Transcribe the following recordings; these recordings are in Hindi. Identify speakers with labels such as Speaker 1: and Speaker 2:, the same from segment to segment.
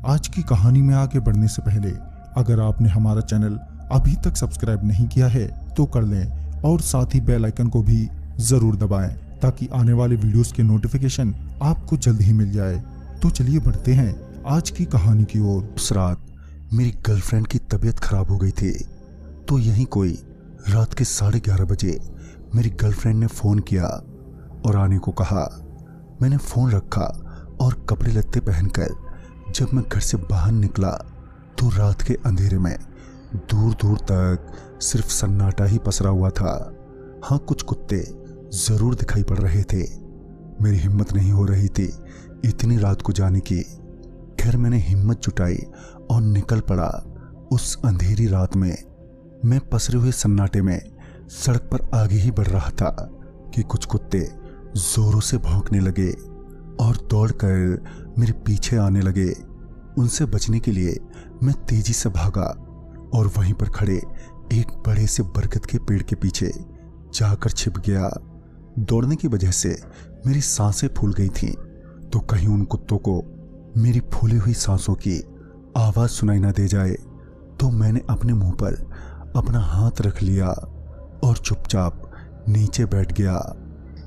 Speaker 1: आज की कहानी में आगे बढ़ने से पहले अगर आपने हमारा चैनल अभी तक सब्सक्राइब नहीं किया है तो कर लें और साथ ही बेल आइकन को भी जरूर दबाएं ताकि आने वाले वीडियोस के नोटिफिकेशन आपको जल्द ही मिल जाए। तो चलिए बढ़ते हैं आज की कहानी की ओर।
Speaker 2: उस रात मेरी गर्लफ्रेंड की तबीयत खराब हो गई थी, तो यहीं कोई रात के 11:30 बजे मेरी गर्लफ्रेंड ने फ़ोन किया और आने को कहा। मैंने फ़ोन रखा और कपड़े लत्ते पहनकर जब मैं घर से बाहर निकला तो रात के अंधेरे में दूर दूर तक सिर्फ सन्नाटा ही पसरा हुआ था। हाँ, कुछ कुत्ते ज़रूर दिखाई पड़ रहे थे। मेरी हिम्मत नहीं हो रही थी इतनी रात को जाने की। खैर मैंने हिम्मत जुटाई और निकल पड़ा। उस अंधेरी रात में मैं पसरे हुए सन्नाटे में सड़क पर आगे ही बढ़ रहा था कि कुछ कुत्ते जोरों से भौंकने लगे और दौड़कर मेरे पीछे आने लगे। उनसे बचने के लिए मैं तेजी से भागा और वहीं पर खड़े एक बड़े से बरगद के पेड़ के पीछे जाकर छिप गया। दौड़ने की वजह से मेरी सांसें फूल गई थीं, तो कहीं उन कुत्तों को मेरी फूली हुई सांसों की आवाज़ सुनाई ना दे जाए। तो मैंने अपने मुंह पर अपना हाथ रख लिया और चुपचाप नीचे बैठ गया।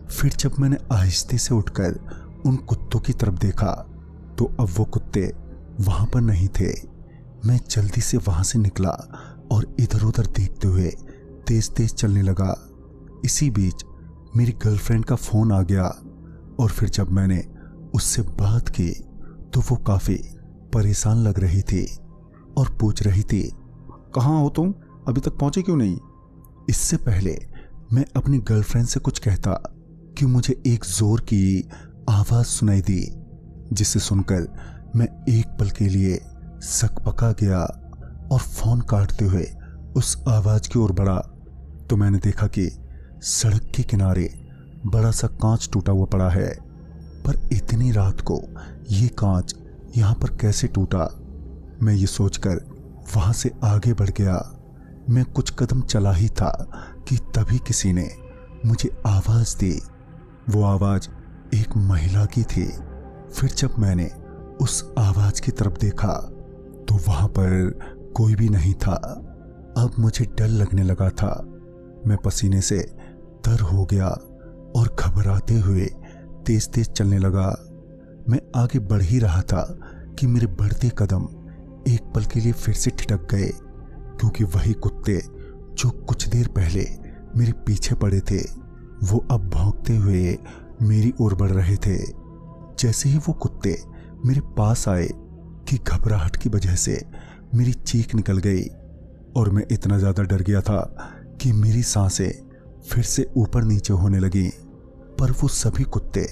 Speaker 2: फिर जब मैंने आहिस्ते से उठकर उन कुत्तों की तरफ देखा तो अब वो कुत्ते वहां पर नहीं थे। मैं जल्दी से वहां से निकला और इधर उधर देखते हुए तेज तेज चलने लगा। इसी बीच मेरी गर्लफ्रेंड का फोन आ गया और फिर जब मैंने उससे बात की तो वो काफी परेशान लग रही थी और पूछ रही थी, कहाँ हो तुम, अभी तक पहुंचे क्यों नहीं? इससे पहले मैं अपनी गर्लफ्रेंड से कुछ कहता कि मुझे एक जोर की आवाज सुनाई दी, जिसे सुनकर मैं एक पल के लिए सकपका गया और फोन काटते हुए उस आवाज की ओर बढ़ा तो मैंने देखा कि सड़क के किनारे बड़ा सा कांच टूटा हुआ पड़ा है। पर इतनी रात को ये कांच यहाँ पर कैसे टूटा? मैं ये सोचकर वहां से आगे बढ़ गया। मैं कुछ कदम चला ही था कि तभी किसी ने मुझे आवाज दी। वो आवाज एक महिला की थी। फिर जब मैंने उस आवाज की तरफ देखा तो वहां पर कोई भी नहीं था। अब मुझे डर लगने लगा था। मैं पसीने से तर हो गया और घबराते हुए तेज तेज चलने लगा। मैं आगे बढ़ ही रहा था कि मेरे बढ़ते कदम एक पल के लिए फिर से ठिठक गए, क्योंकि वही कुत्ते जो कुछ देर पहले मेरे पीछे पड़े थे वो अब भौंकते हुए मेरी ओर बढ़ रहे थे। जैसे ही वो कुत्ते मेरे पास आए कि घबराहट की वजह से मेरी चीख निकल गई और मैं इतना ज़्यादा डर गया था कि मेरी सांसें फिर से ऊपर नीचे होने लगी। पर वो सभी कुत्ते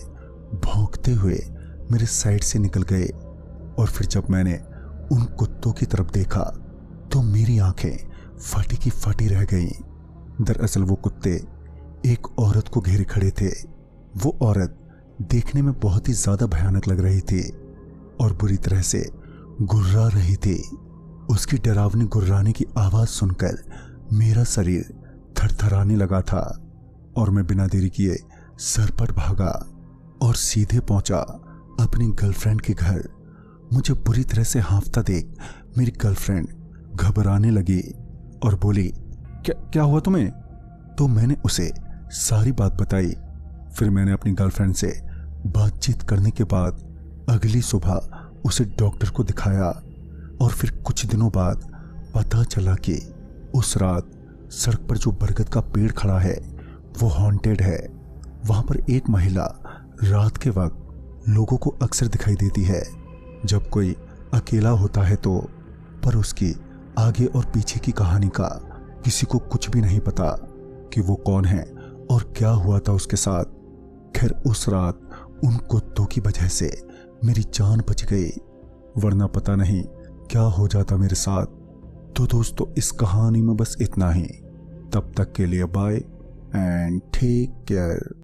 Speaker 2: भौंकते हुए मेरे साइड से निकल गए और फिर जब मैंने उन कुत्तों की तरफ देखा तो मेरी आंखें फटी की फटी रह गईं। दरअसल वो कुत्ते एक औरत को घेरे खड़े थे। वो औरत देखने में बहुत ही ज्यादा भयानक लग रही थी और बुरी तरह से गुर्रा रही थी। उसकी डरावनी गुर्राने की आवाज सुनकर मेरा शरीर थरथराने लगा था और मैं बिना देरी किए सरपट भागा और सीधे पहुंचा अपनी गर्लफ्रेंड के घर। मुझे बुरी तरह से हांफता देख मेरी गर्लफ्रेंड घबराने लगी और बोली, क्या हुआ तुम्हें? तो मैंने उसे सारी बात बताई। फिर मैंने अपनी गर्लफ्रेंड से बातचीत करने के बाद अगली सुबह उसे डॉक्टर को दिखाया और फिर कुछ दिनों बाद पता चला कि उस रात सड़क पर जो बरगद का पेड़ खड़ा है वो हॉन्टेड है। वहां पर एक महिला रात के वक्त लोगों को अक्सर दिखाई देती है जब कोई अकेला होता है तो, पर उसकी आगे और पीछे की कहानी का किसी को कुछ भी नहीं पता कि वो कौन है और क्या हुआ था उसके साथ। खैर उस रात उन कुत्तों की वजह से मेरी जान बच गई, वरना पता नहीं क्या हो जाता मेरे साथ। तो दोस्तों इस कहानी में बस इतना ही। तब तक के लिए बाय एंड टेक केयर।